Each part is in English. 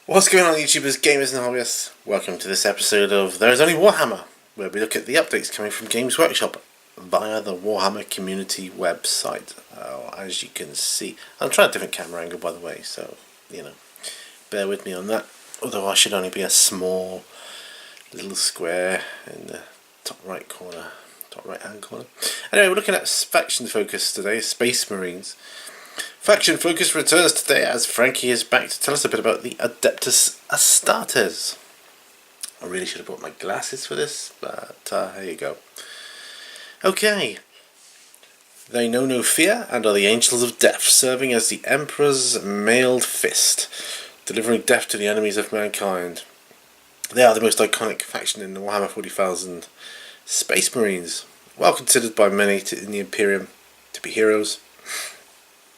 What's going on, YouTubers, gamers and hobbyists? Welcome to this episode of There's Only Warhammer, where we look at the updates coming from Games Workshop via the Warhammer community website. As you can see, I'll try a different camera angle, by the way, so, bear with me on that. Although I should only be a small little square in the top right hand corner. Anyway, we're looking at faction focus today, Space Marines. Faction Focus returns today as Frankie is back to tell us a bit about the Adeptus Astartes. I really should have brought my glasses for this, but here you go. Okay. They know no fear and are the Angels of Death, serving as the Emperor's mailed fist, delivering death to the enemies of mankind. They are the most iconic faction in the Warhammer 40,000 Space Marines, well considered by many in the Imperium to be heroes.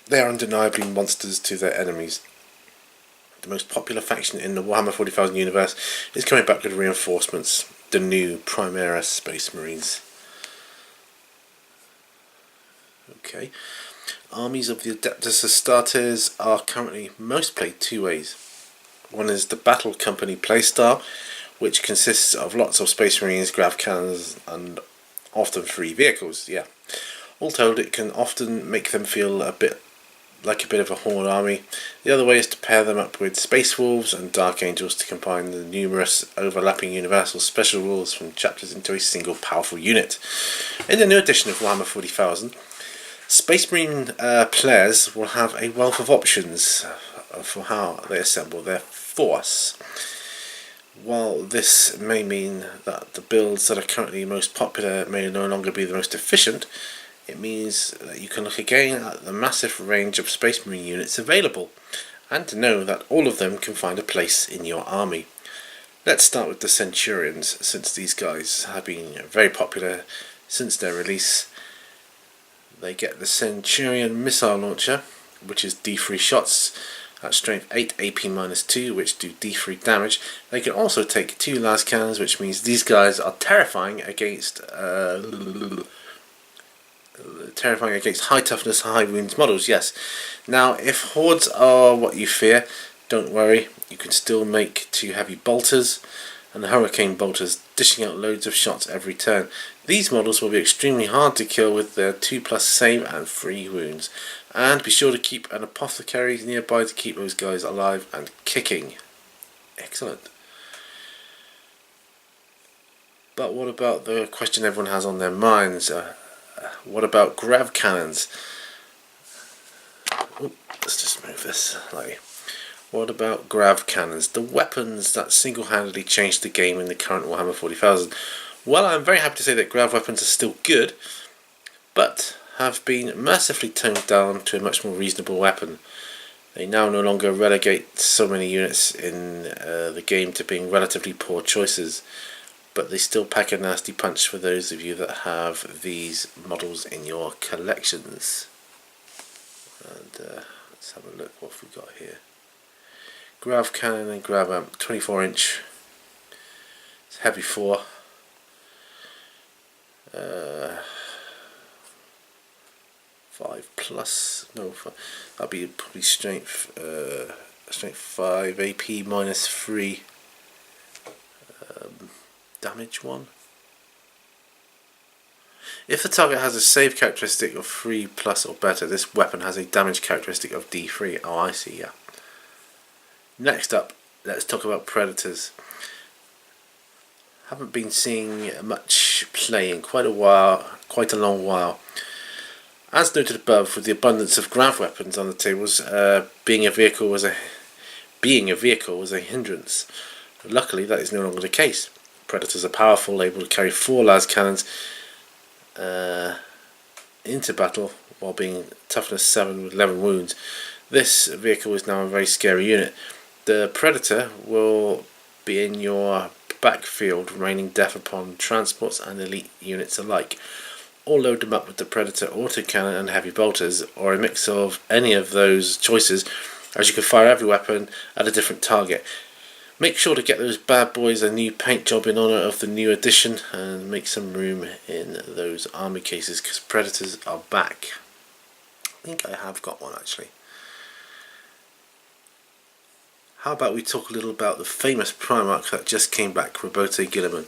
They are undeniably monsters to their enemies. The most popular faction in the Warhammer 40,000 universe is coming back with reinforcements, the new Primera Space Marines. Okay. Armies of the Adeptus Astartes are currently most played two ways. One is the Battle Company playstyle, which consists of lots of Space Marines, grav cannons, and often free vehicles. All told, it can often make them feel a bit of a Horde army. The other way is to pair them up with Space Wolves and Dark Angels to combine the numerous overlapping universal special rules from chapters into a single powerful unit. In the new edition of Warhammer 40,000, Space Marine players will have a wealth of options for how they assemble their force. While this may mean that the builds that are currently most popular may no longer be the most efficient, it means that you can look again at the massive range of Space Marine units available, and to know that all of them can find a place in your army. Let's start with the Centurions, since these guys have been very popular since their release. They get the Centurion missile launcher, which is D3 shots at strength 8, AP -2, which do D3 damage. They can also take 2 las cannons, which means these guys are terrifying against high toughness, high wounds models, yes. Now, if hordes are what you fear, don't worry, you can still make 2 heavy bolters and the hurricane bolters, dishing out loads of shots every turn. These models will be extremely hard to kill with their 2+ save and 3 wounds. And be sure to keep an apothecary nearby to keep those guys alive and kicking. Excellent. But what about the question everyone has on their minds? What about grav cannons? Let's just move this slightly. What about grav cannons? The weapons that single-handedly changed the game in the current Warhammer 40,000. Well, I'm very happy to say that grav weapons are still good, but have been mercifully toned down to a much more reasonable weapon. They now no longer relegate so many units in the game to being relatively poor choices, but they still pack a nasty punch for those of you that have these models in your collections. And let's have a look what we've got here. Grav cannon and grav amp, 24-inch. It's heavy 4. 5+, no, that'll be probably strength 5, AP -3, damage 1. If the target has a save characteristic of 3+ or better, this weapon has a damage characteristic of D3. Oh, I see, yeah. Next up, let's talk about Predators. Haven't been seeing much play in quite a long while. As noted above, with the abundance of grav weapons on the tables, being a vehicle was a hindrance. Luckily, that is no longer the case. Predators are powerful, able to carry 4 las cannons into battle while being toughness 7 with 11 wounds. This vehicle is now a very scary unit. The Predator will be in your backfield, raining death upon transports and elite units alike. Or load them up with the Predator autocannon and heavy bolters, or a mix of any of those choices, as you can fire every weapon at a different target. Make sure to get those bad boys a new paint job in honour of the new edition, and make some room in those army cases, because Predators are back. I think I have got one actually. how about we talk a little about the famous Primarch that just came back, Robote Guilliman.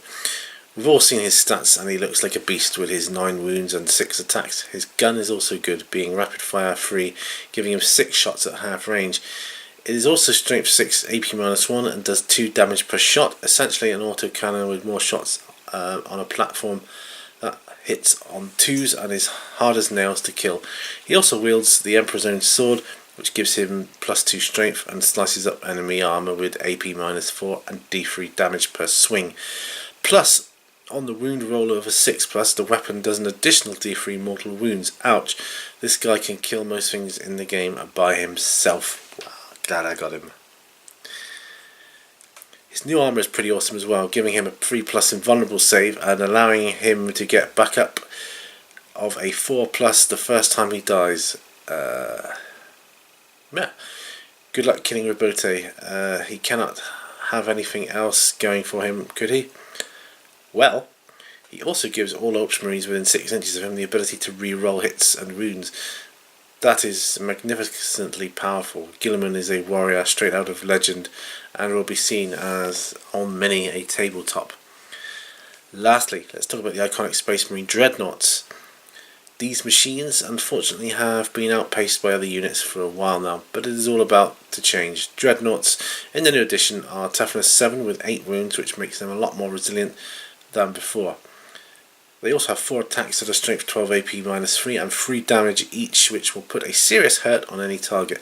We've all seen his stats and he looks like a beast with his 9 wounds and 6 attacks. His gun is also good, being rapid fire free, giving him 6 shots at half range. It is also strength 6 AP -1 and does 2 damage per shot, essentially an autocannon with more shots on a platform that hits on 2s and is hard as nails to kill. He also wields the Emperor's Own Sword, which gives him +2 strength and slices up enemy armour with AP -4 and D3 damage per swing. Plus, on the wound roll of a 6+, the weapon does an additional D3 mortal wounds. Ouch. This guy can kill most things in the game by himself. Wow, glad I got him. His new armour is pretty awesome as well, giving him a 3+ invulnerable save and allowing him to get back up of a 4+ the first time he dies. Yeah. Good luck killing Robote. He cannot have anything else going for him, could he? Well, he also gives all Ultramarines within 6 inches of him the ability to re-roll hits and wounds. That is magnificently powerful. Guilliman is a warrior straight out of legend and will be seen as on many a tabletop. Lastly, let's talk about the iconic Space Marine Dreadnoughts. These machines unfortunately have been outpaced by other units for a while now, but it is all about to change. Dreadnoughts in the new edition are toughness 7 with 8 wounds, which makes them a lot more resilient than before. They also have 4 attacks that are strength 12 AP -3 and 3 damage each, which will put a serious hurt on any target.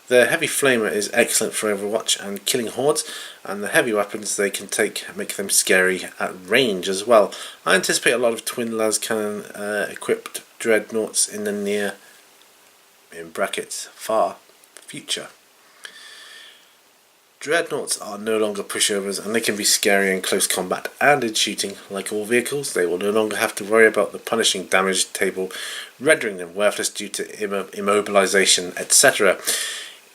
Their heavy flamer is excellent for Overwatch and killing hordes, and the heavy weapons they can take make them scary at range as well. I anticipate a lot of twin las cannon equipped dreadnoughts in the near, in brackets, far future. Dreadnoughts are no longer pushovers and they can be scary in close combat and in shooting. Like all vehicles, they will no longer have to worry about the punishing damage table, rendering them worthless due to immobilization, etc.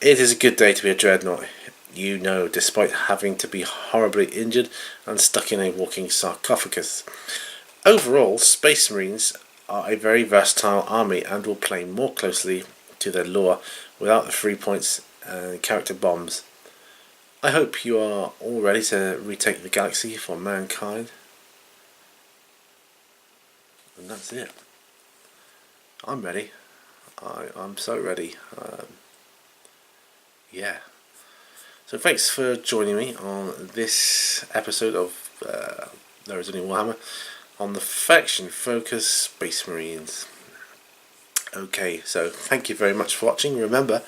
It is a good day to be a dreadnought, you know, despite having to be horribly injured and stuck in a walking sarcophagus. Overall, Space Marines are a very versatile army and will play more closely to their lore without the 3 points and character bombs. I hope you are all ready to retake the galaxy for mankind. And that's it. I'm ready. I'm so ready. Yeah. So thanks for joining me on this episode of There Is Only Warhammer on the Faction Focus Space Marines. Okay, so thank you very much for watching. Remember,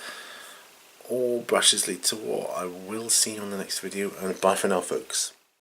all brushes lead to war. I will see you on the next video, and bye for now, folks.